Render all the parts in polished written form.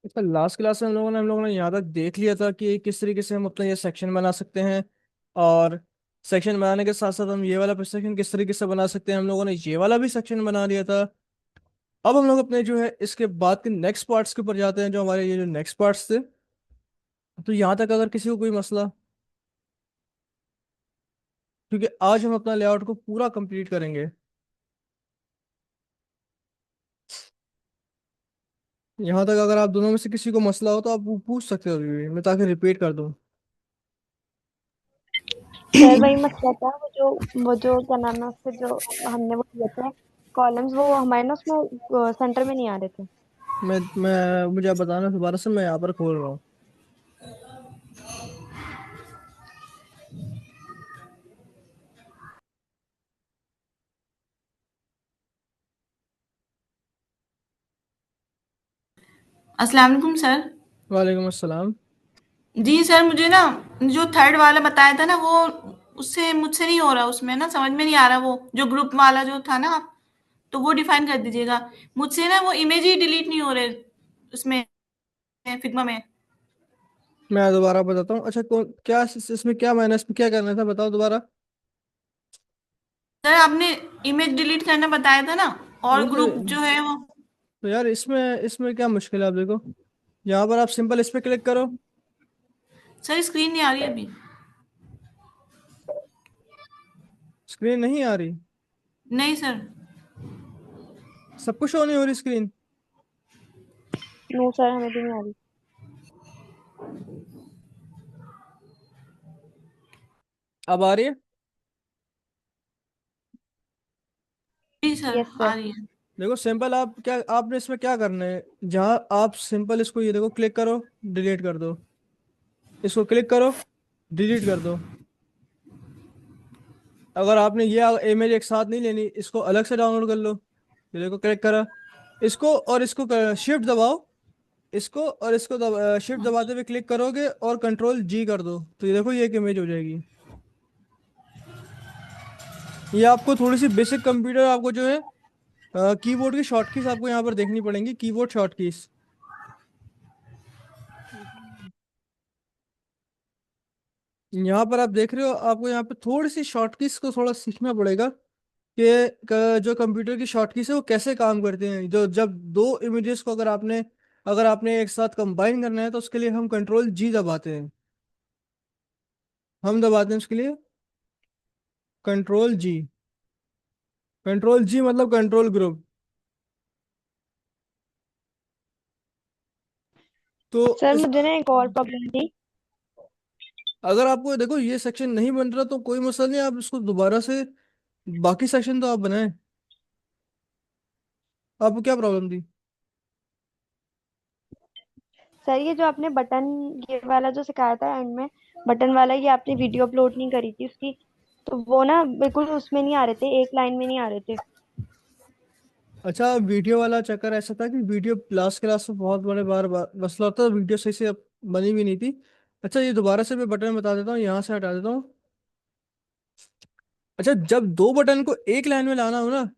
इसका last class में हम लोगों ने यहाँ तक देख लिया था कि किस तरीके से हम अपना ये सेक्शन बना सकते हैं। और सेक्शन बनाने के साथ साथ हम ये वाला सेक्शन किस तरीके से बना सकते हैं, हम लोगों ने ये वाला भी सेक्शन बना लिया था। अब हम लोग अपने जो है इसके बाद के नेक्स्ट पार्ट्स के ऊपर जाते हैं, जो हमारे ये जो नेक्स्ट पार्ट्स थे। तो यहाँ तक अगर किसी को कोई मसला, क्योंकि आज हम अपना लेआउट को पूरा कंप्लीट करेंगे। यहाँ तक अगर आप दोनों में से किसी को मसला हो तो आप वो पूछ सकते हो अभी भी, मैं ताकि रिपीट कर दूँ। सर वही मसला था, वो जो क्या नाम है उसके, जो हमने वो किए थे कॉलम्स, वो हमारे ना उसमें सेंटर में नहीं आ रहे थे। मैं मुझे आप बताना दोबारा से, मैं यहाँ पर खोल रहा हूँ। अस्सलाम वालेकुम सर। वालेकुम अस्सलाम। जी सर, मुझे ना जो थर्ड वाला बताया था ना, वो उससे मुझसे नहीं हो रहा, उसमें ना समझ में नहीं आ रहा, वो जो ग्रुप वाला जो था ना, तो वो डिफाइन कर दीजिएगा। मुझसे ना वो इमेज ही डिलीट नहीं हो रहे उसमें, फिग्मा में। मैं दोबारा बताता हूँ। अच्छा, कौन क्या इसमें क्या मैंने इसमें क्या करना था, बताओ दोबारा। सर आपने इमेज डिलीट करना बताया था ना, और वो ग्रुप जो है वो। तो यार इसमें इसमें क्या मुश्किल है, आप देखो। यहाँ पर आप सिंपल इस पे क्लिक करो। सर स्क्रीन नहीं आ रही अभी। स्क्रीन नहीं आ रही? नहीं सर। सब कुछ शो नहीं हो रही स्क्रीन? नो सर, हमें भी नहीं आ रही। अब आ रही है? जी सर यस आ सर। रही है। देखो सिंपल, आप क्या आपने इसमें क्या करना है, जहाँ आप सिंपल इसको ये देखो क्लिक करो, डिलीट कर दो। इसको क्लिक करो, डिलीट कर दो। अगर आपने ये इमेज एक साथ नहीं लेनी, इसको अलग से डाउनलोड कर लो। ये देखो क्लिक करा, इसको और इसको शिफ्ट दबाओ। इसको और इसको शिफ्ट दबाते हुए क्लिक करोगे और कंट्रोल जी कर दो, तो ये देखो ये एक इमेज हो जाएगी। ये आपको थोड़ी सी बेसिक कंप्यूटर आपको जो है कीबोर्ड की शॉर्टकीज आपको यहाँ पर देखनी पड़ेंगी, कीबोर्ड शॉर्टकीज। यहाँ पर आप देख रहे हो, आपको यहाँ पे थोड़ी सी शॉर्टकीज को थोड़ा सीखना पड़ेगा कि जो कंप्यूटर की शॉर्टकीज है वो कैसे काम करते हैं। जो जब दो इमेजेस को अगर आपने एक साथ कंबाइन करना है तो उसके लिए हम कंट्रोल जी दबाते हैं। हम दबाते हैं उसके लिए कंट्रोल जी। कंट्रोल जी मतलब कंट्रोल ग्रुप। तो सर इस मुझे ना एक और प्रॉब्लम थी। अगर आपको देखो ये सेक्शन नहीं बन रहा तो कोई मसला नहीं, आप इसको दोबारा से बाकी सेक्शन तो आप बनाएं। आपको क्या प्रॉब्लम थी? सर ये जो आपने बटन, ये वाला जो सिखाया था एंड में, बटन वाला, ये आपने वीडियो अपलोड नहीं करी थी उसकी, तो वो ना बिल्कुल उसमें नहीं आ रहे थे, एक लाइन में नहीं आ रहे थे। अच्छा, वीडियो वाला चक्कर ऐसा था कि वीडियो क्लास क्लास में बहुत बड़े मसला होता है, वीडियो सही से बनी भी नहीं थी। अच्छा, ये दोबारा से मैं बटन बता देता हूँ, यहाँ से हटा देता हूँ। अच्छा, जब दो बटन को एक लाइन में लाना हो ना,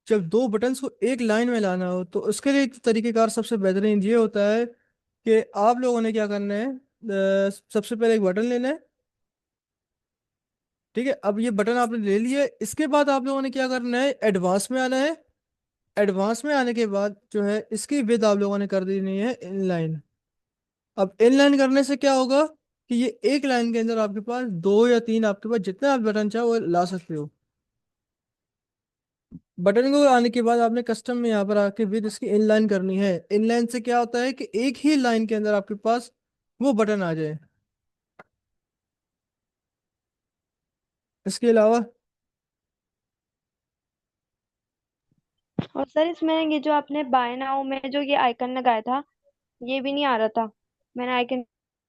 जब दो बटन्स को एक लाइन में लाना हो तो उसके लिए एक तरीकेकार सबसे बेहतरीन ये होता है कि आप लोगों ने क्या करना है, सबसे पहले एक बटन लेना है। ठीक है, अब ये बटन आपने ले लिया है, इसके बाद आप लोगों ने क्या करना है, एडवांस में आना है। एडवांस में आने के बाद जो है इसकी विद आप लोगों ने कर देनी है इनलाइन। अब इनलाइन करने से क्या होगा कि ये एक लाइन के अंदर आपके पास दो या तीन, आपके पास जितने आप बटन चाहो वो ला सकते हो। बटन को आने के बाद आपने कस्टम में यहाँ पर आके विद इसकी इनलाइन करनी है। इनलाइन से क्या होता है कि एक ही लाइन के अंदर आपके पास वो बटन आ जाए। इसके अलावा और सर इसमें ये जो आपने बाय नाउ में जो ये आइकन लगाया था, ये भी नहीं आ रहा था। मैंने आइकन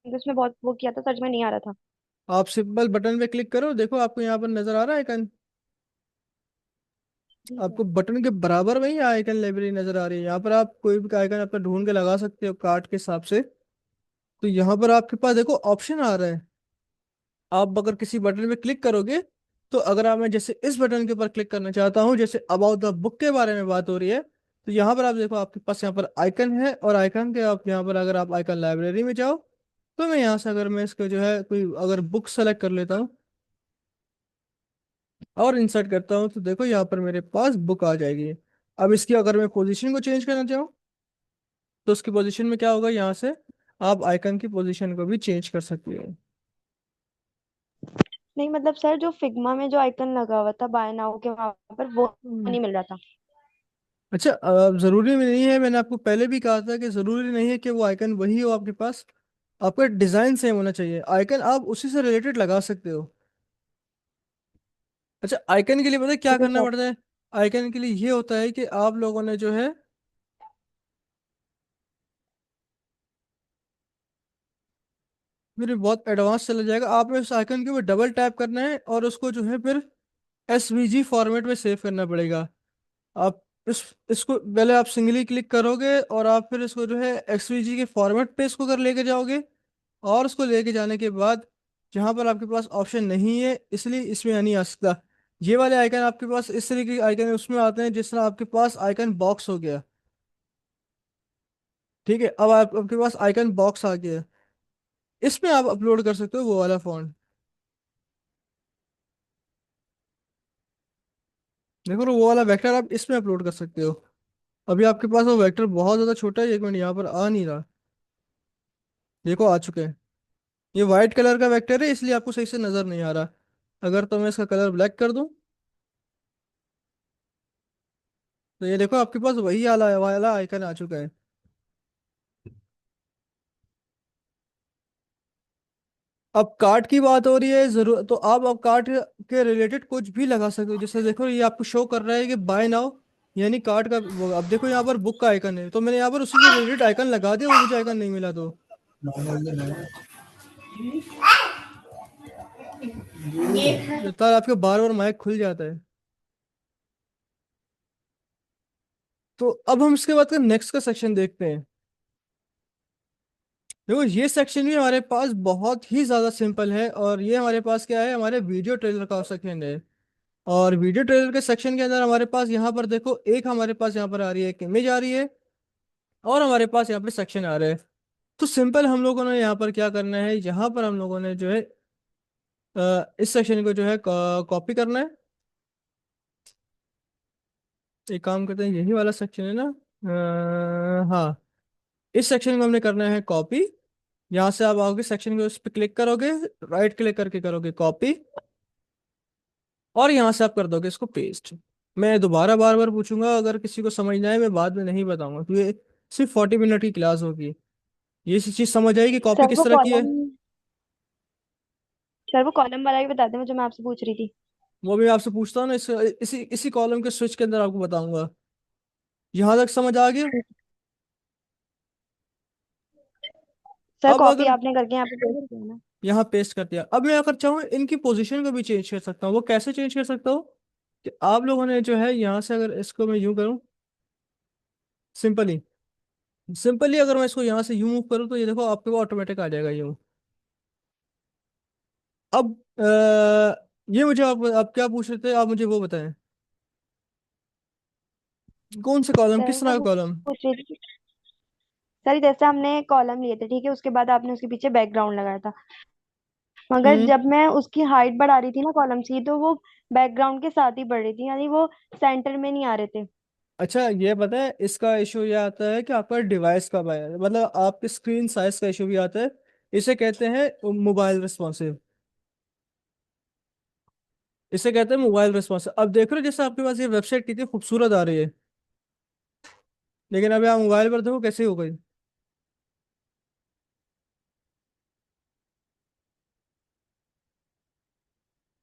उसमें बहुत वो किया था, सच में नहीं आ रहा था। आप सिंपल बटन पे क्लिक करो, देखो आपको यहाँ पर नजर आ रहा है आइकन। जी सर। आपको बटन के बराबर में ही आइकन लाइब्रेरी नजर आ रही है, यहाँ पर आप कोई भी आइकन अपना ढूंढ के लगा सकते हो कार्ड के हिसाब से। तो यहाँ पर आपके पास देखो ऑप्शन आ रहा है। आप अगर किसी बटन पे क्लिक करोगे, तो अगर आप, मैं जैसे इस बटन के ऊपर क्लिक करना चाहता हूँ, जैसे अबाउट द बुक के बारे में बात हो रही है, तो यहाँ पर आप देखो, आपके पास यहाँ पर आइकन है, और आइकन के आप यहाँ पर अगर आप आइकन लाइब्रेरी में जाओ, तो मैं यहाँ से अगर मैं इसको जो है कोई अगर बुक सेलेक्ट कर लेता हूँ और इंसर्ट करता हूँ, तो देखो यहाँ पर मेरे पास बुक आ जाएगी। अब इसकी अगर मैं पोजीशन को चेंज करना चाहूँ, तो उसकी पोजीशन में क्या होगा, यहाँ से आप आइकन की पोजीशन को भी चेंज कर सकते हो। नहीं मतलब सर, जो फिग्मा में जो आइकन लगा हुआ था बाय नाउ के वहां पर, वो हम्म। नहीं मिल रहा था। अच्छा, जरूरी में नहीं है, मैंने आपको पहले भी कहा था कि जरूरी नहीं है कि वो आइकन वही हो आपके पास। आपका डिजाइन सेम होना चाहिए, आइकन आप उसी से रिलेटेड लगा सकते हो। अच्छा, आइकन के लिए पता है क्या ठीक है करना सर। पड़ता है? आइकन के लिए ये होता है कि आप लोगों ने जो है, फिर बहुत एडवांस चला जाएगा, आपने उस आइकन के ऊपर डबल टैप करना है और उसको जो है फिर एसवीजी फॉर्मेट में सेव करना पड़ेगा। आप इसको पहले आप सिंगली क्लिक करोगे, और आप फिर इसको जो है एक्सवीजी के फॉर्मेट पे इसको कर लेके जाओगे। और उसको लेके जाने के बाद जहां पर आपके पास ऑप्शन नहीं है, इसलिए इसमें नहीं आ सकता। ये वाले आइकन आपके पास इस तरीके के आइकन उसमें आते हैं, जिस तरह आपके पास आइकन बॉक्स हो गया। ठीक है, अब आपके पास आइकन बॉक्स आ गया, इसमें आप अपलोड कर सकते हो वो वाला फॉन्ट। देखो, तो वो वाला वेक्टर आप इसमें अपलोड कर सकते हो। अभी आपके पास वो वेक्टर बहुत ज्यादा छोटा है, 1 मिनट, यहाँ पर आ नहीं रहा। देखो, आ चुके हैं। ये वाइट कलर का वेक्टर है, इसलिए आपको सही से नजर नहीं आ रहा। अगर तो मैं इसका कलर ब्लैक कर दूं, तो ये देखो आपके पास वही वाला वाला आइकन आ चुका है। अब कार्ट की बात हो रही है, जरूर तो आप अब कार्ट के रिलेटेड कुछ भी लगा सकते हो। जैसे देखो, ये आपको शो कर रहा है कि बाय नाउ, यानी कार्ट का अब देखो यहाँ पर बुक का आइकन है, तो मैंने यहाँ पर उसी से रिलेटेड आइकन लगा दिया, वो मुझे आइकन नहीं मिला तो लगता है आपके बार बार माइक खुल जाता है। तो अब हम इसके बाद का नेक्स्ट का सेक्शन देखते हैं। देखो, ये सेक्शन भी हमारे पास बहुत ही ज्यादा सिंपल है, और ये हमारे पास क्या है, हमारे वीडियो ट्रेलर का सेक्शन है। और वीडियो ट्रेलर के सेक्शन के अंदर हमारे पास यहाँ पर देखो, एक हमारे पास यहाँ पर आ रही है, एक इमेज आ रही है, और हमारे पास यहाँ पे सेक्शन आ रहे हैं। तो सिंपल हम लोगों ने यहाँ पर क्या करना है, यहाँ पर हम लोगों ने जो है इस सेक्शन को जो है कॉपी करना है। एक काम करते हैं, यही वाला सेक्शन है ना? हाँ, इस सेक्शन को हमने करना है कॉपी। यहाँ से आप आओगे सेक्शन को, उस पर क्लिक करोगे, राइट क्लिक करके करोगे कॉपी, और यहाँ से आप कर दोगे इसको पेस्ट। मैं दोबारा बार बार पूछूंगा, अगर किसी को समझ ना आए मैं बाद में नहीं बताऊंगा, क्योंकि ये सिर्फ 40 मिनट की क्लास होगी। ये चीज समझ आएगी कॉपी सर किस वो तरह की है। कॉलम सर वो कॉलम वाला भी बता दें, जो मैं आपसे पूछ रही थी। वो भी आपसे पूछता हूँ ना, इसी इसी कॉलम के स्विच के अंदर आपको बताऊंगा। यहाँ तक समझ आ गया? सर अब कॉपी अगर आपने करके यहाँ पे पेस्ट किया ना। यहाँ पेस्ट कर दिया, अब मैं अगर चाहूँ इनकी पोजीशन को भी चेंज कर सकता हूँ। वो कैसे चेंज कर सकता हूँ? कि आप लोगों ने जो है यहाँ से, अगर इसको मैं यूं करूँ, सिंपली सिंपली अगर मैं इसको यहाँ से यूं मूव करूँ, तो ये देखो आपके वो ऑटोमेटिक आ जाएगा यूं। अब ये मुझे आप क्या पूछ रहे थे, आप मुझे वो बताएं, कौन से कॉलम, सर किस मैं तरह का वो कॉलम? पूछ रही थी, सर जैसे हमने कॉलम लिए थे ठीक है, उसके बाद आपने उसके पीछे बैकग्राउंड लगाया था, मगर हम्म। जब मैं उसकी हाइट बढ़ा रही थी ना कॉलम्स की, तो वो बैकग्राउंड के साथ ही बढ़ रही थी, यानी वो सेंटर में नहीं आ रहे थे। अच्छा, ये पता है इसका इशू ये आता है कि आपका डिवाइस का मतलब आपके स्क्रीन साइज का इशू भी आता है। इसे कहते हैं मोबाइल रिस्पॉन्सिव। इसे कहते हैं मोबाइल रिस्पॉन्सिव। अब देख रहे हो, जैसे आपके पास ये वेबसाइट कितनी खूबसूरत आ रही है, लेकिन अभी आप मोबाइल पर देखो कैसे हो गई।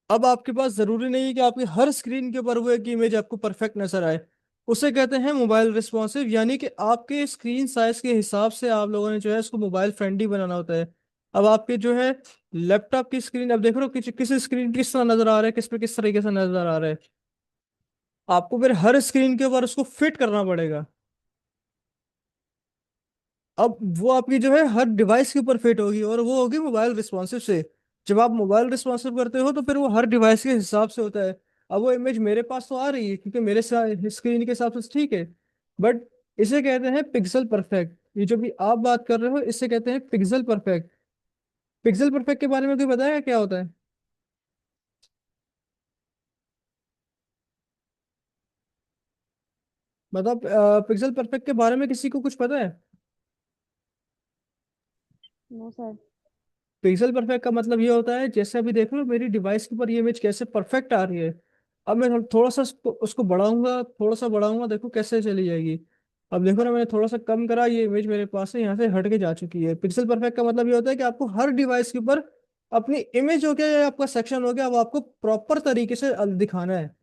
अब आपके पास जरूरी नहीं है कि आपकी हर स्क्रीन के ऊपर वो एक इमेज आपको परफेक्ट नजर आए। उसे कहते हैं मोबाइल रिस्पॉन्सिव, यानी कि आपके स्क्रीन साइज के हिसाब से आप लोगों ने जो है इसको मोबाइल फ्रेंडली बनाना होता है। अब आपके जो है लैपटॉप की स्क्रीन, अब देख रहे हो किस स्क्रीन किस तरह नजर आ रहा है, किस पे किस तरीके से नजर आ रहा है। आपको फिर हर स्क्रीन के ऊपर उसको फिट करना पड़ेगा। अब वो आपकी जो है हर डिवाइस के ऊपर फिट होगी, और वो होगी मोबाइल रिस्पॉन्सिव से। जब आप मोबाइल रिस्पॉन्सिव करते हो, तो फिर वो हर डिवाइस के हिसाब से होता है। अब वो इमेज मेरे पास तो आ रही है, क्योंकि मेरे स्क्रीन के हिसाब से ठीक है। बट इसे कहते हैं पिक्सल परफेक्ट। ये जो भी आप बात कर रहे हो इसे कहते हैं पिक्सल परफेक्ट। पिक्सल परफेक्ट के बारे में कोई बताया क्या होता है? मतलब पिक्सल परफेक्ट के बारे में किसी को कुछ पता है? No sir. पिक्सल परफेक्ट का मतलब ये होता है, जैसे अभी देख लो मेरी डिवाइस के ऊपर ये इमेज कैसे परफेक्ट आ रही है। अब मैं थोड़ा सा उसको बढ़ाऊंगा, थोड़ा सा बढ़ाऊंगा, देखो कैसे चली जाएगी। अब देखो ना, मैंने थोड़ा सा कम करा, ये इमेज मेरे पास से यहाँ से हट के जा चुकी है। पिक्सल परफेक्ट का मतलब ये होता है कि आपको हर डिवाइस के ऊपर अपनी इमेज हो गया या आपका सेक्शन हो गया, अब आपको प्रॉपर तरीके से दिखाना है।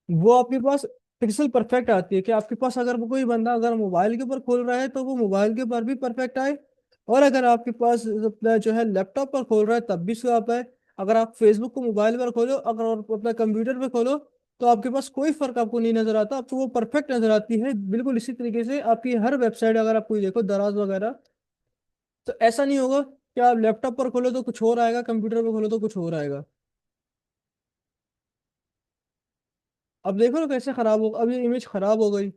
वो आपके पास पिक्सल परफेक्ट आती है कि आपके पास अगर वो कोई बंदा अगर मोबाइल के ऊपर खोल रहा है तो वो मोबाइल के ऊपर भी परफेक्ट आए, और अगर आपके पास अपना जो है लैपटॉप पर खोल रहा है तब भी उसको आप आए। अगर आप फेसबुक को मोबाइल पर खोलो, अगर और अपना कंप्यूटर पे खोलो, तो आपके पास कोई फर्क आपको नहीं नजर आता, आपको वो परफेक्ट नजर आती है। बिल्कुल इसी तरीके से आपकी हर वेबसाइट अगर आप कोई देखो, दराज वगैरह, तो ऐसा नहीं होगा कि आप लैपटॉप पर खोलो तो कुछ और आएगा, कंप्यूटर पर खोलो तो कुछ और आएगा। अब देखो ना कैसे खराब हो, अब ये इमेज खराब हो गई।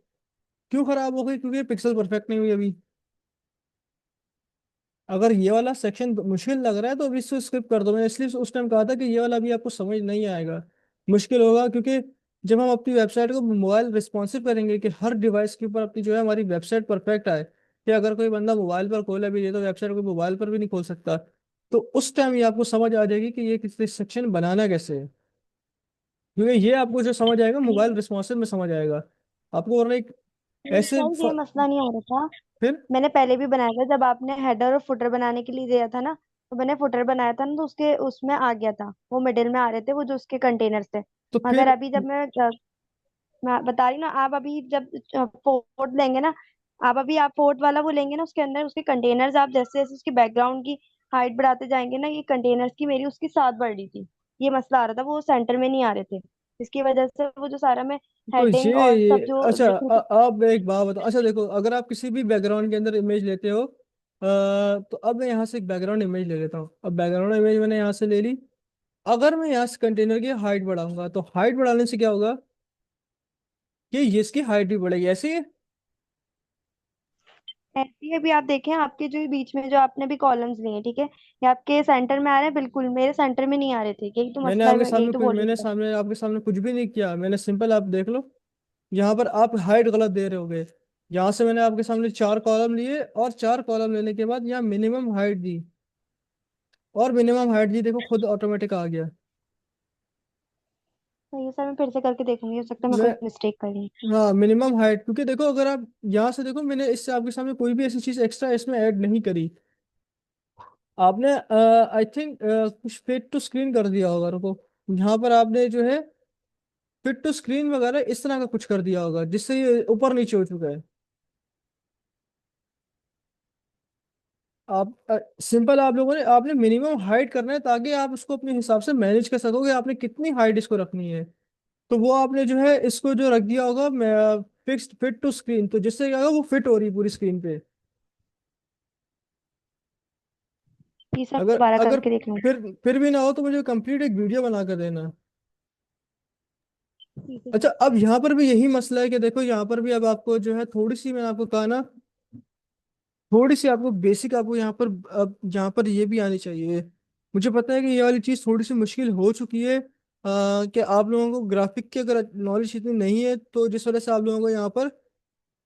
क्यों खराब हो गई? क्योंकि पिक्सल परफेक्ट नहीं हुई अभी। अगर ये वाला सेक्शन मुश्किल लग रहा है तो अभी इसको स्किप कर दो। मैंने इसलिए उस टाइम कहा था कि ये वाला भी आपको समझ नहीं आएगा, मुश्किल होगा। क्योंकि जब हम अपनी वेबसाइट को मोबाइल रिस्पॉन्सिव करेंगे कि हर डिवाइस के ऊपर अपनी जो है हमारी वेबसाइट परफेक्ट आए, कि अगर कोई बंदा मोबाइल पर खोले भी ये तो वेबसाइट को मोबाइल पर भी नहीं खोल सकता, तो उस टाइम ये आपको समझ आ जाएगी कि ये किस सेक्शन बनाना कैसे है। क्योंकि ये आपको जो समझ आएगा ये मोबाइल रिस्पॉन्सिव में समझ आएगा आपको, वरना एक ऐसे सर ये मसला नहीं आ रहा था। फिर मैंने पहले भी बनाया था, जब आपने हेडर और फुटर बनाने के लिए दिया था ना, तो मैंने फुटर बनाया था ना, तो उसके उसमें आ गया था, वो मिडिल में आ रहे थे वो जो उसके कंटेनर्स थे। तो मगर फिर अभी जब मैं बता रही हूँ ना, आप अभी जब फोर्ट लेंगे ना, आप फोर्ट वाला वो लेंगे ना, उसके अंदर उसके कंटेनर्स, आप जैसे जैसे उसकी बैकग्राउंड की हाइट बढ़ाते जाएंगे ना, ये कंटेनर्स की मेरी उसकी साथ बढ़ रही थी। ये मसला आ रहा था, वो सेंटर में नहीं आ रहे थे, इसकी वजह से वो जो सारा मैं तो हेडिंग और सब जो अच्छा, लिखने की। आप एक बात बताओ। अच्छा देखो, अगर आप किसी भी बैकग्राउंड के अंदर इमेज लेते हो, तो अब मैं यहाँ से एक बैकग्राउंड इमेज ले लेता हूँ। अब बैकग्राउंड इमेज मैंने यहाँ से ले ली। अगर मैं यहाँ से कंटेनर की हाइट बढ़ाऊंगा तो हाइट बढ़ाने से क्या होगा कि ये इसकी हाइट भी बढ़ेगी, ऐसे ही है। ऐसे ही अभी आप देखें, आपके जो बीच में जो आपने भी कॉलम्स लिए हैं, ठीक है, ये आपके सेंटर में आ रहे हैं, बिल्कुल मेरे सेंटर में नहीं आ रहे थे, यही तो मैंने मसला है, आपके यही सामने तो कुछ बोल रही मैंने थी। सामने आपके सामने कुछ भी नहीं किया। मैंने सिंपल, आप देख लो, यहाँ पर आप हाइट गलत दे रहे होगे। यहाँ से मैंने आपके सामने 4 कॉलम लिए, और 4 कॉलम लेने के बाद यहाँ मिनिमम हाइट दी, और मिनिमम हाइट दी, देखो खुद ऑटोमेटिक आ गया। तो ये सर मैं फिर से करके देखूंगी, हो सकता है मैं मैं कोई मिस्टेक कर रही हाँ, मिनिमम हाइट, क्योंकि देखो अगर आप यहाँ से देखो, मैंने इससे आपके सामने कोई भी ऐसी चीज एक्स्ट्रा इसमें ऐड नहीं करी। आपने आई थिंक कुछ फिट टू स्क्रीन कर दिया होगा, रुको। यहाँ पर आपने जो है फिट टू स्क्रीन वगैरह इस तरह का कुछ कर दिया होगा, जिससे ये ऊपर नीचे हो चुका है। आप सिंपल, आप लोगों ने आपने मिनिमम हाइट करना है ताकि आप उसको अपने हिसाब से मैनेज कर सकोगे आपने कितनी हाइट इसको रखनी है। तो वो आपने जो है इसको जो रख दिया होगा फिक्स्ड फिट टू स्क्रीन, तो जिससे क्या होगा वो फिट हो रही है पूरी स्क्रीन पे। थी। ये सब अगर दोबारा अगर करके देख लूंगी। फिर भी ना हो तो मुझे कंप्लीट एक वीडियो बना कर देना। ठीक है अच्छा, सर। अब यहाँ पर भी यही मसला है कि देखो यहाँ पर भी अब आपको जो है थोड़ी सी, मैंने आपको कहा ना, थोड़ी सी आपको बेसिक, आपको यहाँ पर अब यहाँ पर ये भी आनी चाहिए। मुझे पता है कि ये वाली चीज़ थोड़ी सी मुश्किल हो चुकी है, कि आप लोगों को ग्राफिक की अगर नॉलेज इतनी नहीं है, तो जिस वजह से आप लोगों को यहाँ पर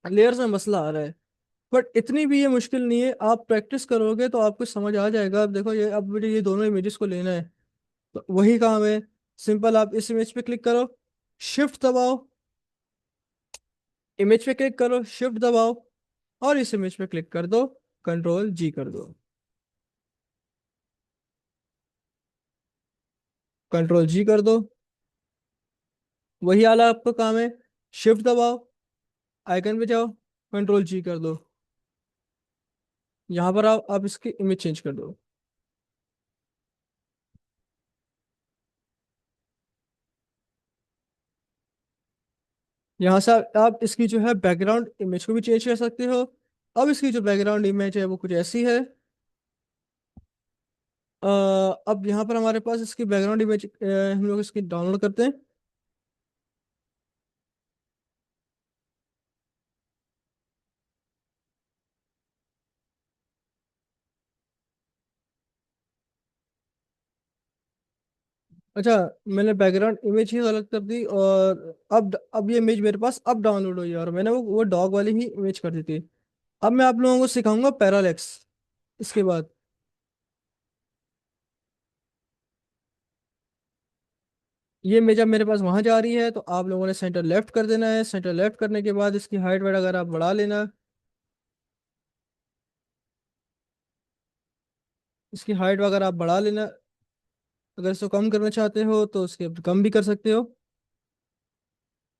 लेयर्स में मसला आ रहा है। बट इतनी भी ये मुश्किल नहीं है, आप प्रैक्टिस करोगे तो आपको समझ आ जाएगा। अब देखो, ये अब मुझे ये दोनों इमेजेस को लेना है, तो वही काम है। सिंपल, आप इस इमेज पे क्लिक करो, शिफ्ट दबाओ, इमेज पे क्लिक करो, शिफ्ट दबाओ, और इस इमेज पे क्लिक कर दो, कंट्रोल जी कर दो, कंट्रोल जी कर दो। वही वाला आपका काम है, शिफ्ट दबाओ, आइकन पे जाओ, कंट्रोल जी कर दो। यहाँ पर आप इसकी इमेज चेंज कर दो। यहाँ से आप इसकी जो है बैकग्राउंड इमेज को भी चेंज कर सकते हो। अब इसकी जो बैकग्राउंड इमेज है वो कुछ ऐसी है। अ, अब यहाँ पर हमारे पास इसकी बैकग्राउंड इमेज, हम लोग इसकी डाउनलोड करते हैं। अच्छा, मैंने बैकग्राउंड इमेज ही अलग कर दी, और अब ये इमेज मेरे पास अब डाउनलोड हुई है, और मैंने वो डॉग वाली ही इमेज कर दी थी। अब मैं आप लोगों को सिखाऊंगा पैरालेक्स। इसके बाद ये इमेज अब मेरे पास वहां जा रही है, तो आप लोगों ने सेंटर लेफ्ट कर देना है। सेंटर लेफ्ट करने के बाद इसकी हाइट वाइट अगर आप बढ़ा लेना, इसकी हाइट वगैरह आप बढ़ा लेना। अगर इसको कम करना चाहते हो तो उसके कम भी कर सकते हो।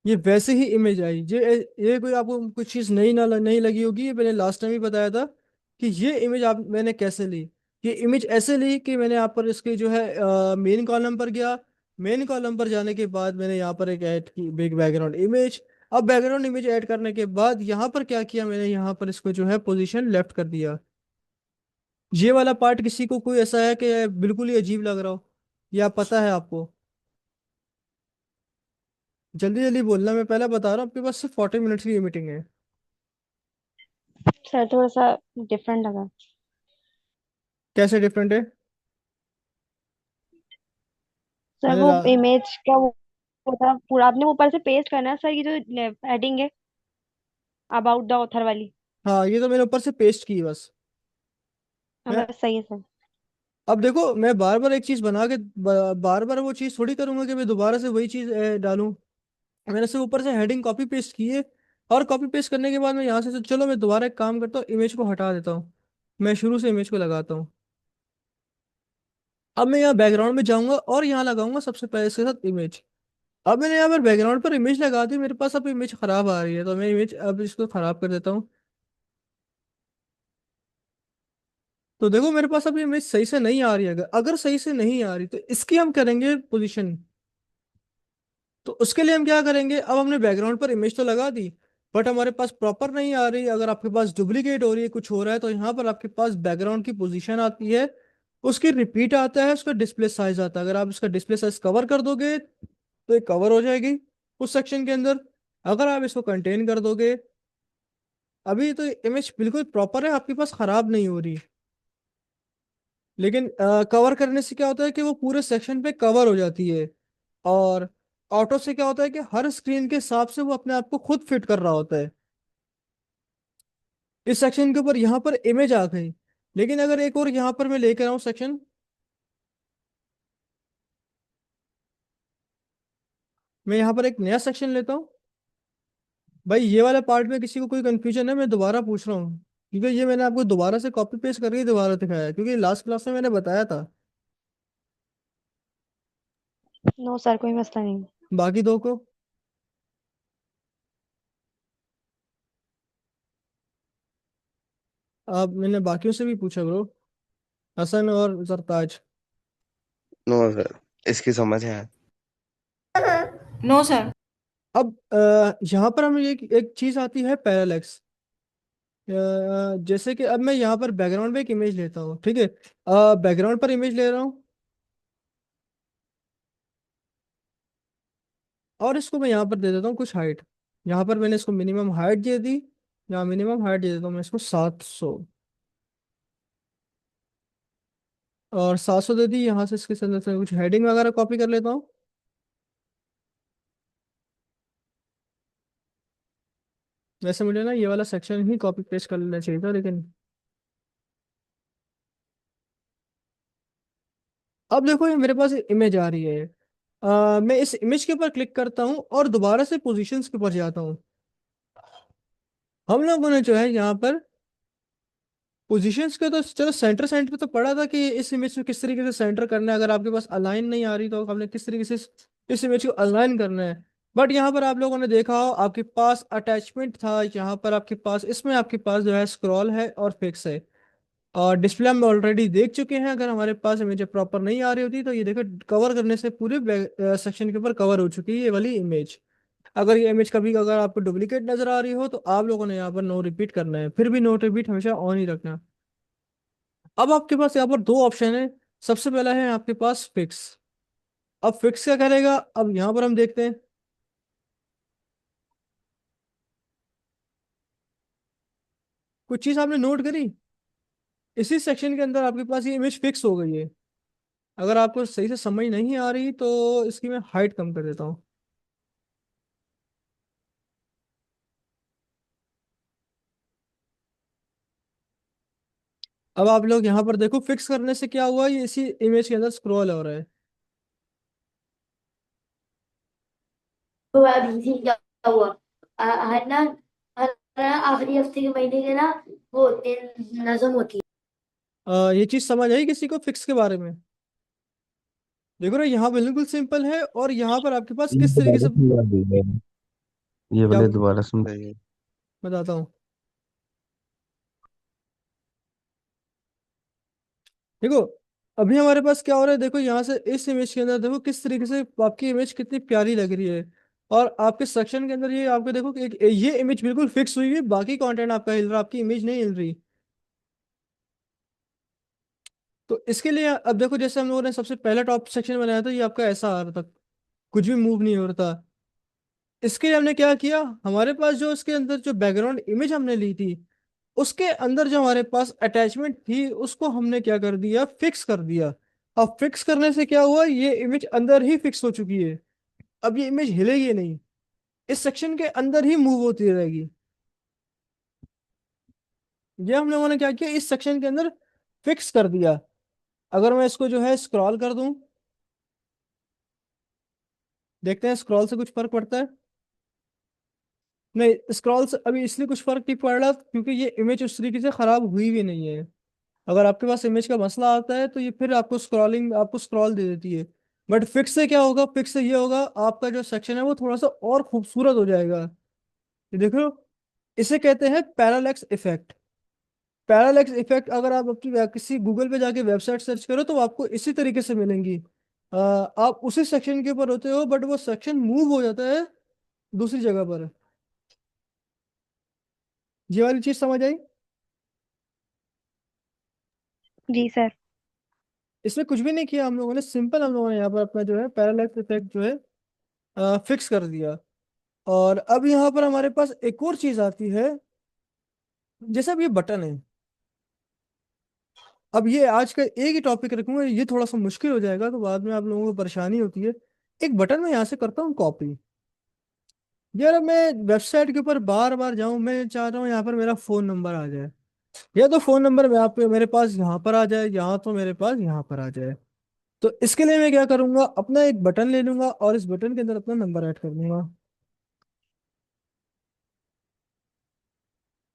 ये वैसे ही इमेज आई। ये कोई आपको कुछ चीज़ नहीं लगी होगी, ये मैंने लास्ट टाइम ही बताया था कि ये इमेज आप मैंने कैसे ली। ये इमेज ऐसे ली कि मैंने यहाँ पर इसके जो है मेन कॉलम पर गया। मेन कॉलम पर जाने के बाद मैंने यहाँ पर एक ऐड की बिग बैकग्राउंड इमेज। अब बैकग्राउंड इमेज ऐड करने के बाद यहाँ पर क्या किया मैंने, यहाँ पर इसको जो है पोजीशन लेफ्ट कर दिया। ये वाला पार्ट किसी को कोई ऐसा है कि बिल्कुल ही अजीब लग रहा हो, या पता है आपको? जल्दी जल्दी बोलना, मैं पहले बता रहा हूँ, आपके पास सिर्फ 40 मिनट्स की मीटिंग है। सर थोड़ा सा डिफरेंट लगा। कैसे डिफरेंट है? सर मैंने वो ला इमेज का वो था पूरा, आपने ऊपर से पेस्ट करना है सर, ये जो हेडिंग है अबाउट द ऑथर वाली। हाँ, ये तो मैंने ऊपर से पेस्ट की बस। हाँ मैं बस सही है सर। अब देखो, मैं बार बार एक चीज बना के बार बार वो चीज थोड़ी करूंगा कि मैं दोबारा से वही चीज डालूं। मैंने सिर्फ ऊपर से हेडिंग कॉपी पेस्ट की है। और कॉपी पेस्ट करने के बाद मैं यहाँ से चलो मैं दोबारा एक काम करता हूँ, इमेज को हटा देता हूँ। मैं शुरू से इमेज को लगाता हूँ। अब मैं यहाँ बैकग्राउंड में जाऊंगा और यहाँ लगाऊंगा सबसे पहले इसके साथ इमेज। अब मैंने यहाँ पर बैकग्राउंड पर इमेज लगा दी, मेरे पास अब इमेज खराब आ रही है, तो मैं इमेज अब इसको खराब कर देता हूँ। तो देखो मेरे पास अब इमेज सही से नहीं आ रही है। अगर अगर सही से नहीं आ रही तो इसकी हम करेंगे पोजीशन। तो उसके लिए हम क्या करेंगे, अब हमने बैकग्राउंड पर इमेज तो लगा दी, बट हमारे पास प्रॉपर नहीं आ रही। अगर आपके पास डुप्लीकेट हो रही है, कुछ हो रहा है, तो यहाँ पर आपके पास बैकग्राउंड की पोजीशन आती है, उसकी रिपीट आता है, उसका डिस्प्ले साइज आता है। अगर आप इसका डिस्प्ले साइज कवर कर दोगे तो ये कवर हो जाएगी उस सेक्शन के अंदर। अगर आप इसको कंटेन कर दोगे, अभी तो इमेज बिल्कुल प्रॉपर है, आपके पास खराब नहीं हो रही। लेकिन कवर करने से क्या होता है कि वो पूरे सेक्शन पे कवर हो जाती है। और ऑटो से क्या होता है कि हर स्क्रीन के हिसाब से वो अपने आप को खुद फिट कर रहा होता है। इस सेक्शन के ऊपर यहाँ पर इमेज आ गई, लेकिन अगर एक और यहाँ पर मैं लेकर आऊँ सेक्शन, मैं यहाँ पर एक नया सेक्शन लेता हूँ। भाई ये वाला पार्ट में किसी को कोई कंफ्यूजन है, मैं दोबारा पूछ रहा हूँ, क्योंकि ये मैंने आपको दोबारा से कॉपी पेस्ट करके दोबारा दिखाया है, क्योंकि लास्ट क्लास में मैंने बताया था। नो सर कोई मसला नहीं। बाकी दो को, अब मैंने बाकियों से भी पूछा ब्रो, हसन और सरताज। नो सर, इसकी समझ है। No sir. अब यहाँ पर हमें एक चीज आती है पैरालेक्स। जैसे कि अब मैं यहाँ पर बैकग्राउंड में एक इमेज लेता हूँ, ठीक है। बैकग्राउंड पर इमेज ले रहा हूँ, और इसको मैं यहाँ पर दे देता हूँ कुछ हाइट। यहाँ पर मैंने इसको मिनिमम हाइट दे दी। यहाँ मिनिमम हाइट दे देता हूँ मैं इसको 700। और 700 दे दी। यहाँ से इसके अंदर से कुछ हेडिंग वगैरह कॉपी कर लेता हूँ। वैसे मुझे ना ये वाला सेक्शन ही कॉपी पेस्ट कर लेना चाहिए था, लेकिन अब देखो ये मेरे पास इमेज आ रही है। मैं इस इमेज के ऊपर क्लिक करता हूँ और दोबारा से पोजीशंस के ऊपर जाता हूँ। हम लोगों ने जो है यहाँ पर पोजीशंस के तो चलो सेंटर सेंटर पे तो पढ़ा था कि इस इमेज में किस तरीके से सेंटर करना है। अगर आपके पास अलाइन नहीं आ रही तो हमने किस तरीके से इस इमेज को अलाइन करना है। बट यहाँ पर आप लोगों ने देखा हो, आपके पास अटैचमेंट था, यहाँ पर आपके पास इसमें आपके पास जो है स्क्रॉल है और फिक्स है। और डिस्प्ले हम ऑलरेडी देख चुके हैं। अगर हमारे पास इमेज प्रॉपर नहीं आ रही होती तो ये देखो कवर करने से पूरे सेक्शन के ऊपर कवर हो चुकी है ये वाली इमेज। अगर ये इमेज कभी अगर आपको डुप्लीकेट नजर आ रही हो तो आप लोगों ने यहाँ पर नो रिपीट करना है, फिर भी नो रिपीट हमेशा ऑन ही रखना। अब आपके पास यहाँ पर दो ऑप्शन है। सबसे पहला है आपके पास फिक्स। अब फिक्स क्या करेगा, अब यहाँ पर हम देखते हैं। कुछ चीज आपने नोट करी, इसी सेक्शन के अंदर आपके पास ये इमेज फिक्स हो गई है। अगर आपको सही से समझ नहीं आ रही तो इसकी मैं हाइट कम कर देता हूँ। अब आप लोग यहाँ पर देखो, फिक्स करने से क्या हुआ, ये इसी इमेज के अंदर स्क्रॉल हो रहा है। तो अभी से क्या हुआ? हर ना हर आखिरी हफ्ते के महीने के ना वो होते हैं, नज़म होती है। ये चीज समझ आई किसी को फिक्स के बारे में? देखो ना, यहाँ बिल्कुल सिंपल है, और यहाँ पर आपके पास ये किस तरीके दोबारा से। समझा दीजिए, ये क्या वाले दोबारा समझाइए। बताता हूँ। देखो, अभी हमारे पास क्या हो रहा है, देखो यहाँ से इस इमेज के अंदर देखो किस तरीके से आपकी इमेज कितनी प्यारी लग रही है। और आपके सेक्शन के अंदर ये आपको देखो कि एक ये इमेज बिल्कुल फिक्स हुई है, बाकी कंटेंट आपका हिल रहा है, आपकी इमेज नहीं हिल रही। तो इसके लिए अब देखो, जैसे हम लोगों ने सबसे पहला टॉप सेक्शन बनाया था, ये आपका ऐसा आ रहा था, कुछ भी मूव नहीं हो रहा था। इसके लिए हमने क्या किया, हमारे पास जो इसके अंदर जो बैकग्राउंड इमेज हमने ली थी, उसके अंदर जो हमारे पास अटैचमेंट थी, उसको हमने क्या कर दिया, फिक्स कर दिया। अब फिक्स करने से क्या हुआ, ये इमेज अंदर ही फिक्स हो चुकी है। अब ये इमेज हिलेगी नहीं, इस सेक्शन के अंदर ही मूव होती रहेगी। ये हम लोगों ने क्या किया, इस सेक्शन के अंदर फिक्स कर दिया। अगर मैं इसको जो है स्क्रॉल कर दूं, देखते हैं स्क्रॉल से कुछ फर्क पड़ता है। नहीं, स्क्रॉल से अभी इसलिए कुछ फर्क नहीं पड़ रहा क्योंकि ये इमेज उस तरीके से खराब हुई भी नहीं है। अगर आपके पास इमेज का मसला आता है तो ये फिर आपको स्क्रॉल दे देती है। बट फिक्स से क्या होगा, फिक्स से ये होगा, आपका जो सेक्शन है वो थोड़ा सा और खूबसूरत हो जाएगा। ये देखो, इसे कहते हैं पैरालैक्स इफेक्ट। पैरालैक्स इफेक्ट अगर आप अपनी किसी गूगल पे जाके वेबसाइट सर्च करो तो आपको इसी तरीके से मिलेंगी। आप उसी सेक्शन के ऊपर होते हो, बट वो सेक्शन मूव हो जाता है दूसरी जगह पर। ये वाली चीज समझ आई? जी सर। इसमें कुछ भी नहीं किया हम लोगों ने, सिंपल हम लोगों ने यहाँ पर अपना जो है पैरालैक्स इफेक्ट जो है फिक्स कर दिया। और अब यहाँ पर हमारे पास एक और चीज आती है, जैसे अब ये बटन है। अब ये आज का एक ही टॉपिक रखूंगा, ये थोड़ा सा मुश्किल हो जाएगा तो बाद में आप लोगों को परेशानी होती है। एक बटन मैं यहाँ से करता हूँ कॉपी। यार अब मैं वेबसाइट के ऊपर बार बार जाऊं, मैं चाह रहा हूँ यहाँ पर मेरा फोन नंबर आ जाए, या तो फोन नंबर में आप मेरे पास यहाँ पर आ जाए, यहाँ तो मेरे पास यहाँ पर आ जाए। तो इसके लिए मैं क्या करूंगा, अपना एक बटन ले लूंगा और इस बटन के अंदर अपना नंबर ऐड कर दूंगा।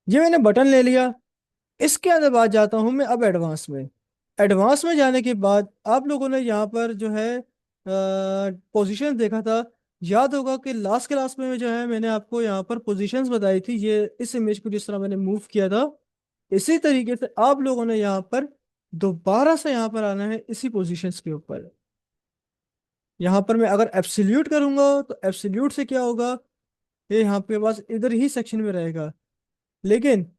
ये मैंने बटन ले लिया। इसके अंदर बात जाता हूं मैं अब एडवांस में। एडवांस में जाने के बाद आप लोगों ने यहाँ पर जो है पोजीशन देखा था। याद होगा कि लास्ट क्लास में जो है मैंने आपको यहाँ पर पोजीशंस बताई थी, ये इस इमेज को जिस तरह मैंने मूव किया था, इसी तरीके से आप लोगों ने यहाँ पर दोबारा से यहाँ पर आना है इसी पोजीशंस के ऊपर। यहाँ पर मैं अगर एब्सोल्यूट करूंगा तो एब्सोल्यूट से क्या होगा, ये यहाँ पे पास इधर ही सेक्शन में रहेगा। लेकिन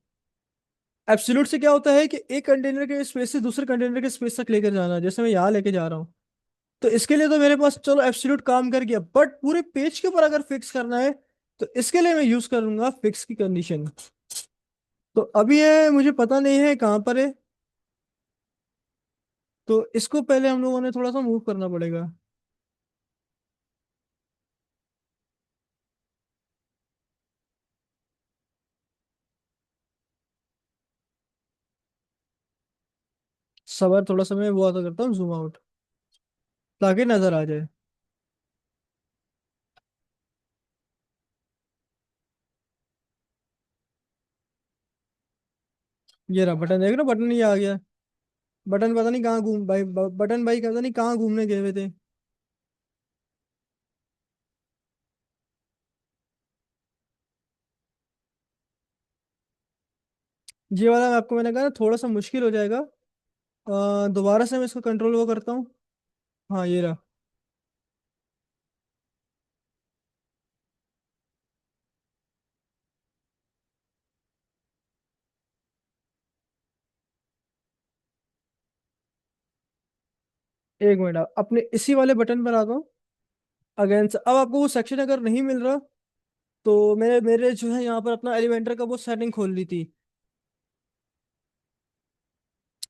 एब्सोल्यूट से क्या होता है कि एक कंटेनर के स्पेस से दूसरे कंटेनर के स्पेस तक लेकर जाना, जैसे मैं यहाँ लेके जा रहा हूँ। तो इसके लिए तो मेरे पास चलो एब्सोल्यूट काम कर गया, बट पूरे पेज के ऊपर अगर फिक्स करना है तो इसके लिए मैं यूज करूंगा फिक्स की कंडीशन। तो अभी ये मुझे पता नहीं है कहाँ पर है, तो इसको पहले हम लोगों ने थोड़ा सा मूव करना पड़ेगा। सबर थोड़ा सा मैं वो आता करता हूँ जूम आउट, ताकि नजर आ जाए। ये रहा बटन, देख रहे हो, बटन ये आ गया। बटन पता नहीं कहाँ घूम भाई, बटन भाई पता नहीं कहाँ घूमने गए हुए थे। ये वाला मैं आपको मैंने कहा ना थोड़ा सा मुश्किल हो जाएगा। दोबारा से मैं इसको कंट्रोल वो करता हूँ। हाँ, ये रहा। एक मिनट, अपने इसी वाले बटन पर आता हूँ अगेन से। अब आपको वो सेक्शन अगर नहीं मिल रहा तो मेरे मेरे जो है यहाँ पर अपना एलिमेंटर का वो सेटिंग खोल ली थी।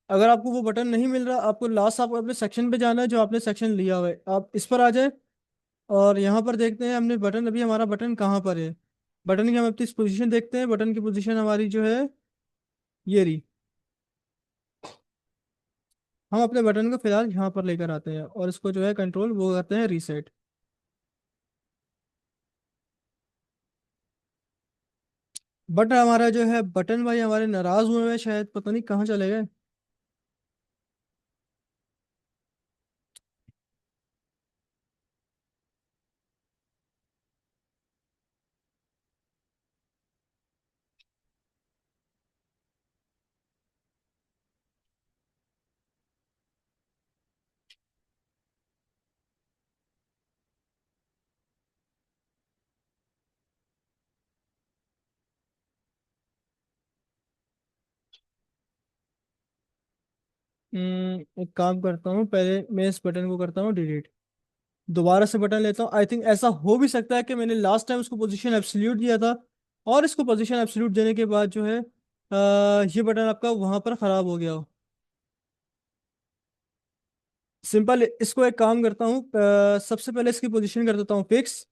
अगर आपको वो बटन नहीं मिल रहा, आपको लास्ट आप अपने सेक्शन पे जाना है जो आपने सेक्शन लिया हुआ है, आप इस पर आ जाए और यहाँ पर देखते हैं हमने बटन, अभी हमारा बटन कहाँ पर है। बटन की हम अपनी पोजीशन देखते हैं, बटन की पोजीशन हमारी जो है ये रही। हम अपने बटन को फिलहाल यहाँ पर लेकर आते हैं और इसको जो है कंट्रोल वो करते हैं रीसेट। बट हमारा जो है बटन भाई हमारे नाराज हुए हैं शायद, पता नहीं कहाँ चले गए। एक काम करता हूँ, पहले मैं इस बटन को करता हूँ डिलीट, दोबारा से बटन लेता हूँ। आई थिंक ऐसा हो भी सकता है कि मैंने लास्ट टाइम उसको पोजीशन एब्सोल्यूट दिया था और इसको पोजीशन एब्सोल्यूट देने के बाद जो है ये बटन आपका वहां पर खराब हो गया हो। सिंपल, इसको एक काम करता हूँ, सबसे पहले इसकी पोजीशन कर देता हूँ फिक्स।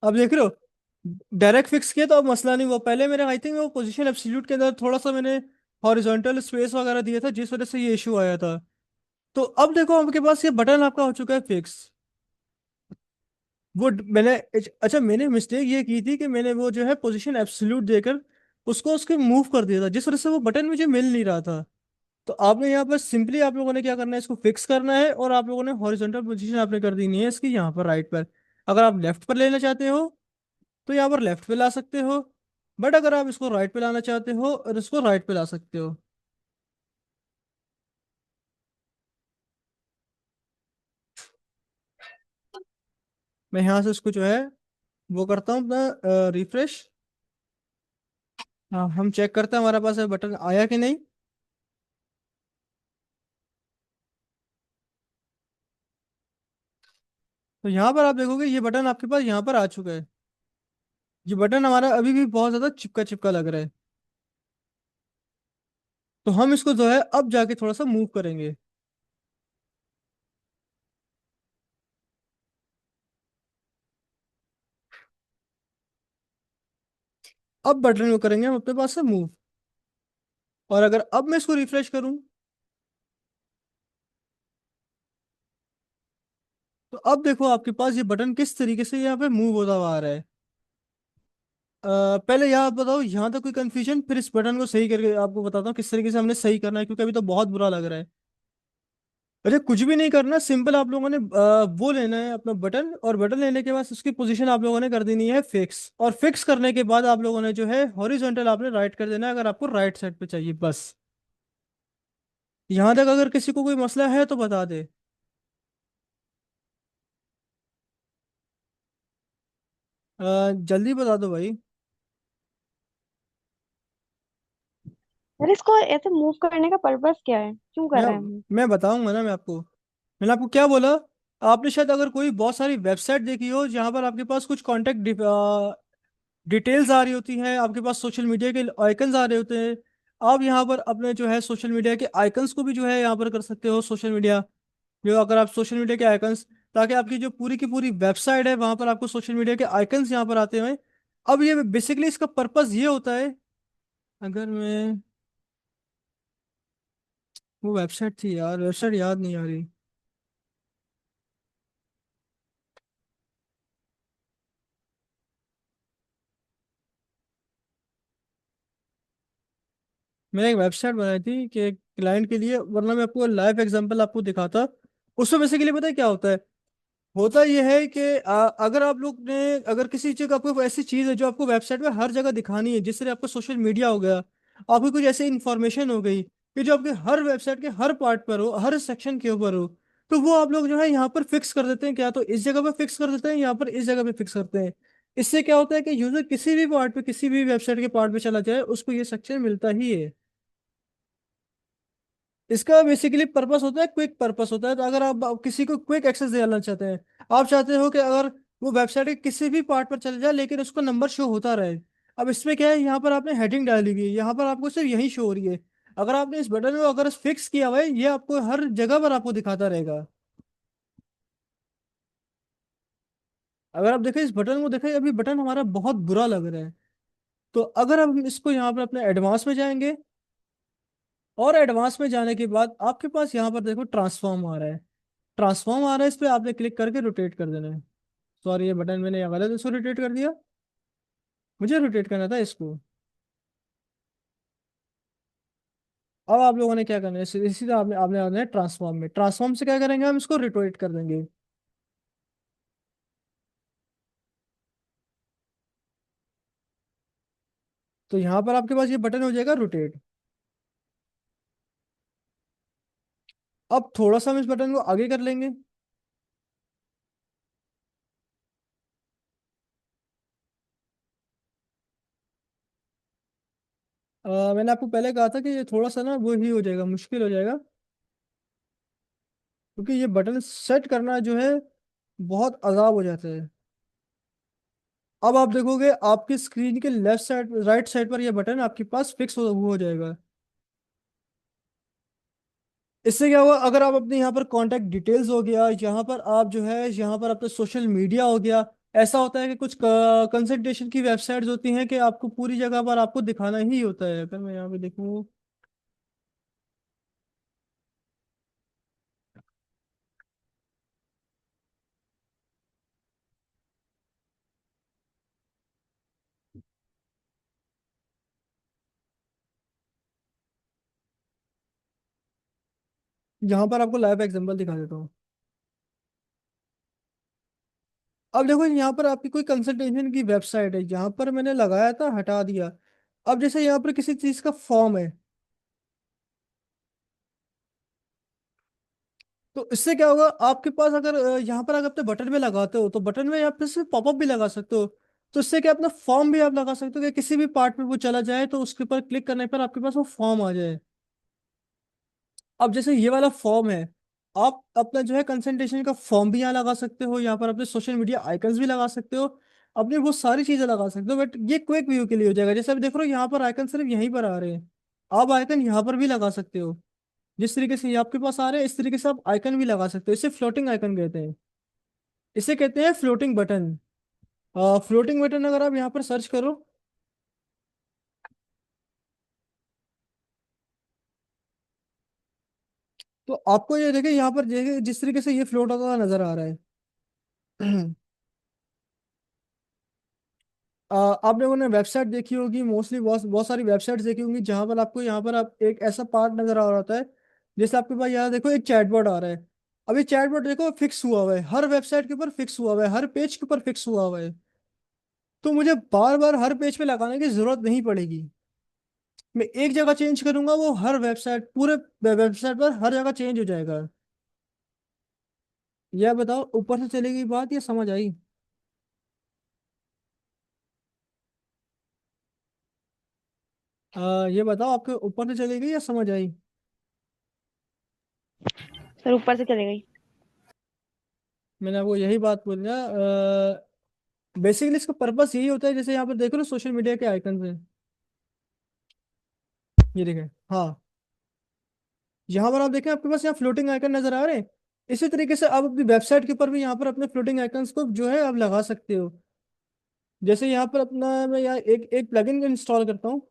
अब देख रहे हो, डायरेक्ट फिक्स किया तो अब मसला नहीं हुआ। पहले मेरे आई थिंक वो पोजीशन एब्सोल्यूट के अंदर थोड़ा सा मैंने हॉरिजॉन्टल स्पेस वगैरह दिया था जिस वजह से ये इशू आया था। तो अब देखो आपके पास ये बटन आपका हो चुका है फिक्स। मैंने, अच्छा मैंने मिस्टेक ये की थी कि मैंने वो जो है पोजीशन एब्सोल्यूट देकर उसको उसके मूव कर दिया था जिस वजह से वो बटन मुझे मिल नहीं रहा था। तो आपने यहाँ पर सिंपली आप लोगों ने क्या करना है, इसको फिक्स करना है और आप लोगों ने हॉरिजॉन्टल पोजीशन आपने कर देनी है इसकी यहाँ पर राइट पर। अगर आप लेफ्ट पर लेना चाहते हो तो यहाँ पर लेफ्ट पे ला सकते हो, बट अगर आप इसको राइट पे लाना चाहते हो और इसको राइट पे ला सकते हो। मैं यहाँ से इसको जो है वो करता हूँ अपना रिफ्रेश। हाँ, हम चेक करते हैं हमारे पास बटन आया कि नहीं। तो यहाँ पर आप देखोगे ये बटन आपके पास यहाँ पर आ चुका है। ये बटन हमारा अभी भी बहुत ज्यादा चिपका चिपका लग रहा है। तो हम इसको जो है अब जाके थोड़ा सा मूव करेंगे। अब बटन को करेंगे हम अपने पास से मूव। और अगर अब मैं इसको रिफ्रेश करूं तो अब देखो आपके पास ये बटन किस तरीके से यहाँ पे मूव होता हुआ आ रहा है। पहले यहाँ बताओ, यहाँ तक कोई कंफ्यूजन, फिर इस बटन को सही करके आपको बताता हूँ किस तरीके से हमने सही करना है, क्योंकि अभी तो बहुत बुरा लग रहा है। अरे कुछ भी नहीं करना, सिंपल आप लोगों ने वो लेना है अपना बटन, और बटन लेने के बाद उसकी पोजीशन आप लोगों ने कर देनी है फिक्स, और फिक्स करने के बाद आप लोगों ने जो है हॉरिजॉन्टल आपने राइट कर देना है अगर आपको राइट साइड पे चाहिए बस। यहाँ तक अगर किसी को कोई मसला है तो बता दे। जल्दी बता दो भाई। अरे इसको ऐसे मूव करने का पर्पस क्या है, क्यों कर मैं रहे हैं हम? मैं बताऊंगा ना, मैंने आपको क्या बोला। आपने शायद अगर कोई बहुत सारी वेबसाइट देखी हो जहाँ पर आपके पास कुछ कांटेक्ट डिटेल्स आ रही होती हैं, आपके पास सोशल मीडिया के आइकन्स आ रहे होते हैं। आप यहाँ पर अपने जो है सोशल मीडिया के आइकन्स को भी जो है यहाँ पर कर सकते हो सोशल मीडिया, जो अगर आप सोशल मीडिया के आइकन्स, ताकि आपकी जो पूरी की पूरी वेबसाइट है वहां पर आपको सोशल मीडिया के आइकन्स यहाँ पर आते हैं। अब ये बेसिकली इसका पर्पस ये होता है, अगर मैं, वो वेबसाइट थी यार, वेबसाइट याद नहीं आ रही। मैंने एक वेबसाइट बनाई थी कि एक क्लाइंट के लिए, वरना मैं आपको लाइव एग्जांपल आपको दिखाता। उसमें बेसिकली पता है क्या होता है, होता यह है कि अगर आप लोग ने, अगर किसी चीज का आपको ऐसी चीज है जो आपको वेबसाइट पे हर जगह दिखानी है, जिस तरह आपको सोशल मीडिया हो गया, आपकी कुछ ऐसी इंफॉर्मेशन हो गई कि जो आपके हर वेबसाइट के हर पार्ट पर हो, हर सेक्शन के ऊपर हो, तो वो आप लोग जो है यहाँ पर फिक्स कर देते हैं, क्या तो इस जगह पे फिक्स कर देते हैं, यहाँ पर इस जगह पे फिक्स करते हैं। इससे क्या होता है कि यूजर किसी भी पार्ट पे, किसी भी वेबसाइट के पार्ट पे चला जाए उसको ये सेक्शन मिलता ही है। इसका बेसिकली पर्पस होता है, क्विक पर्पस होता है। तो अगर आप किसी को क्विक एक्सेस देना चाहते हैं, आप चाहते हो कि अगर वो वेबसाइट के किसी भी पार्ट पर चले जाए लेकिन उसको नंबर शो होता रहे। अब इसमें क्या है, यहाँ पर आपने हेडिंग डाली हुई है, यहाँ पर आपको सिर्फ यही शो हो रही है। अगर आपने इस बटन को अगर फिक्स किया हुआ है, ये आपको हर जगह पर आपको दिखाता रहेगा। अगर आप देखें इस बटन को, देखें अभी बटन हमारा बहुत बुरा लग रहा है। तो अगर हम इसको यहाँ पर अपने एडवांस में जाएंगे, और एडवांस में जाने के बाद आपके पास यहाँ पर देखो ट्रांसफॉर्म आ रहा है। ट्रांसफॉर्म आ रहा है, इस पर आपने क्लिक करके रोटेट कर देना है। सॉरी, ये बटन मैंने यहाँ गलत इसको रोटेट कर दिया, मुझे रोटेट करना था इसको। अब आप लोगों ने क्या करना है, इसी तरह आपने आपने आना है ट्रांसफॉर्म में। ट्रांसफॉर्म से क्या करेंगे, हम इसको रोटेट कर देंगे। तो यहाँ पर आपके पास ये बटन हो जाएगा रोटेट। अब थोड़ा सा हम इस बटन को आगे कर लेंगे। मैंने आपको पहले कहा था कि ये थोड़ा सा ना वो ही हो जाएगा, मुश्किल हो जाएगा, क्योंकि ये बटन सेट करना जो है बहुत अजाब हो जाता है। अब आप देखोगे आपकी स्क्रीन के लेफ्ट साइड राइट साइड पर ये बटन आपके पास फिक्स हो जाएगा। इससे क्या हुआ, अगर आप अपने यहाँ पर कांटेक्ट डिटेल्स हो गया, यहाँ पर आप जो है यहाँ पर अपना सोशल मीडिया हो गया, ऐसा होता है कि कुछ कंसल्टेशन की वेबसाइट्स होती हैं कि आपको पूरी जगह पर आपको दिखाना ही होता है। अगर मैं यहाँ पे देखूँ, यहाँ पर आपको लाइव एग्जांपल दिखा देता हूँ। अब देखो यहाँ पर आपकी कोई कंसल्टेशन की वेबसाइट है, यहाँ पर मैंने लगाया था, हटा दिया। अब जैसे यहाँ पर किसी चीज का फॉर्म है, तो इससे क्या होगा, आपके पास अगर यहाँ पर अगर अपने बटन में लगाते हो, तो बटन में यहाँ पे सिर्फ पॉपअप भी लगा सकते हो। तो इससे क्या, अपना फॉर्म भी आप लगा सकते हो कि किसी भी पार्ट में वो चला जाए तो उसके ऊपर क्लिक करने पर आपके पास वो फॉर्म आ जाए। अब जैसे ये वाला फॉर्म है, आप अपना जो है कंसंट्रेशन का फॉर्म भी यहाँ लगा सकते हो, यहाँ पर अपने सोशल मीडिया आइकन्स भी लगा सकते हो, अपनी वो सारी चीजें लगा सकते हो। बट ये क्विक व्यू के लिए हो जाएगा। जैसे अभी देख रहे हो यहाँ पर आइकन सिर्फ यहीं पर आ रहे हैं, आप आइकन यहाँ पर भी लगा सकते हो। जिस तरीके से ये आपके पास आ रहे हैं, इस तरीके से आप आइकन भी लगा सकते हो। इसे फ्लोटिंग आइकन कहते हैं, इसे कहते हैं फ्लोटिंग बटन। फ्लोटिंग बटन अगर आप यहाँ पर सर्च करो, तो आपको ये देखिए यहाँ पर देखिए जिस तरीके से ये फ्लोट होता हुआ नजर आ रहा है। आप लोगों ने वेबसाइट देखी होगी, मोस्टली बहुत बहुत सारी वेबसाइट्स देखी होंगी, जहां पर आपको यहाँ पर आप एक ऐसा पार्ट नजर आ रहा होता है। जैसे आपके पास यहाँ देखो एक चैटबॉट आ रहा है। अब ये चैटबॉट देखो फिक्स हुआ हुआ है, हर वेबसाइट के ऊपर फिक्स हुआ हुआ है, हर पेज के ऊपर फिक्स हुआ हुआ है। तो मुझे बार बार हर पेज पे लगाने की जरूरत नहीं पड़ेगी। मैं एक जगह चेंज करूंगा, वो हर वेबसाइट पूरे वेबसाइट पर हर जगह चेंज हो जाएगा। यह बताओ ऊपर से चलेगी बात या समझ आई? ये बताओ आपके ऊपर से चलेगी या समझ आई? सर ऊपर से चले गई। मैंने आपको यही बात बोली ना। बेसिकली इसका पर्पस यही होता है, जैसे यहाँ पर देख लो सोशल मीडिया के आइकन है, ये देखें। हाँ, यहाँ पर आप देखें आपके पास यहाँ फ्लोटिंग आइकन नजर आ रहे हैं। इसी तरीके से आप अपनी वेबसाइट के ऊपर भी यहाँ पर अपने फ्लोटिंग आइकन्स को जो है आप लगा सकते हो। जैसे यहाँ पर अपना मैं यहाँ एक एक प्लगइन इंस्टॉल करता हूँ।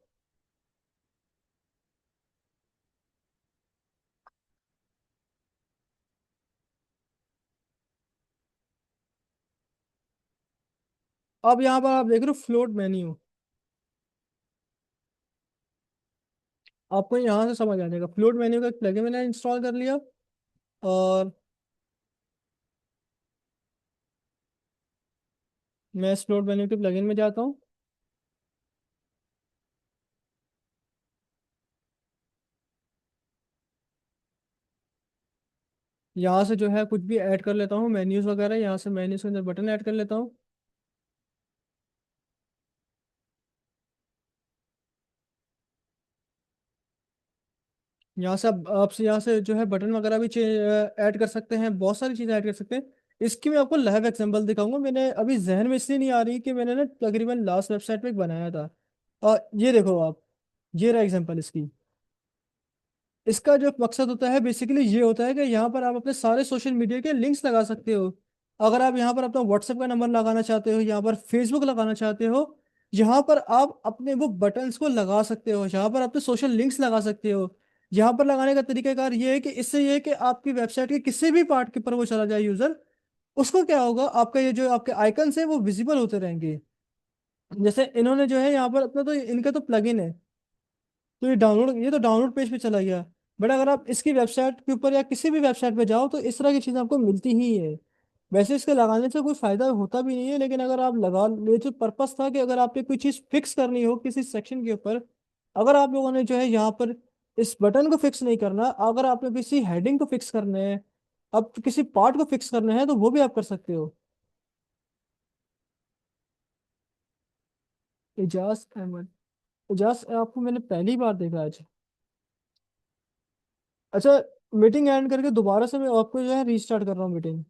अब यहाँ पर आप देख रहे हो फ्लोट मेन्यू, आपको यहाँ से समझ आ जाएगा। फ्लोट मेन्यू का एक प्लगइन मैंने इंस्टॉल कर लिया, और मैं इस फ्लोट मेन्यू के प्लगइन में जाता हूँ। यहाँ से जो है कुछ भी ऐड कर लेता हूँ, मेन्यूज वगैरह, यहाँ से मेन्यूज के अंदर बटन ऐड कर लेता हूँ। यहाँ से आप से यहाँ से जो है बटन वगैरह भी ऐड कर सकते हैं, बहुत सारी चीज़ें ऐड कर सकते हैं। इसकी मैं आपको लाइव एग्जांपल दिखाऊंगा। मैंने अभी जहन में इसलिए नहीं आ रही कि मैंने ना तकरीबन लास्ट वेबसाइट पे एक बनाया था, और ये देखो आप, ये रहा एग्जांपल इसकी। इसका जो मकसद होता है बेसिकली ये होता है कि यहाँ पर आप अपने सारे सोशल मीडिया के लिंक्स लगा सकते हो। अगर आप यहाँ पर अपना व्हाट्सएप का नंबर लगाना चाहते हो, यहाँ पर फेसबुक लगाना चाहते हो, यहाँ पर आप अपने वो बटन्स को लगा सकते हो, यहाँ पर अपने सोशल लिंक्स लगा सकते हो। यहाँ पर लगाने का तरीकाकार ये है कि इससे ये है कि आपकी वेबसाइट के किसी भी पार्ट के पर वो चला जाए यूजर, उसको क्या होगा, आपका ये जो आपके आइकन्स है वो विजिबल होते रहेंगे। जैसे इन्होंने जो है यहाँ पर अपना, तो इनका तो प्लगइन है, तो ये तो डाउनलोड पेज पे चला गया। बट अगर आप इसकी वेबसाइट के ऊपर या किसी भी वेबसाइट पे जाओ तो इस तरह की चीज़ आपको मिलती ही है। वैसे इसके लगाने से कोई फायदा होता भी नहीं है, लेकिन अगर आप लगा, ये जो पर्पस था कि अगर आपने कोई चीज़ फिक्स करनी हो किसी सेक्शन के ऊपर, अगर आप लोगों ने जो है यहाँ पर इस बटन को फिक्स नहीं करना, अगर आपने किसी हेडिंग को फिक्स करना है, अब किसी पार्ट को फिक्स करना है, तो वो भी आप कर सकते हो। एजाज अहमद, एजाज आपको मैंने पहली बार देखा आज। अच्छा, मीटिंग एंड करके दोबारा से मैं आपको जो है रीस्टार्ट कर रहा हूँ मीटिंग।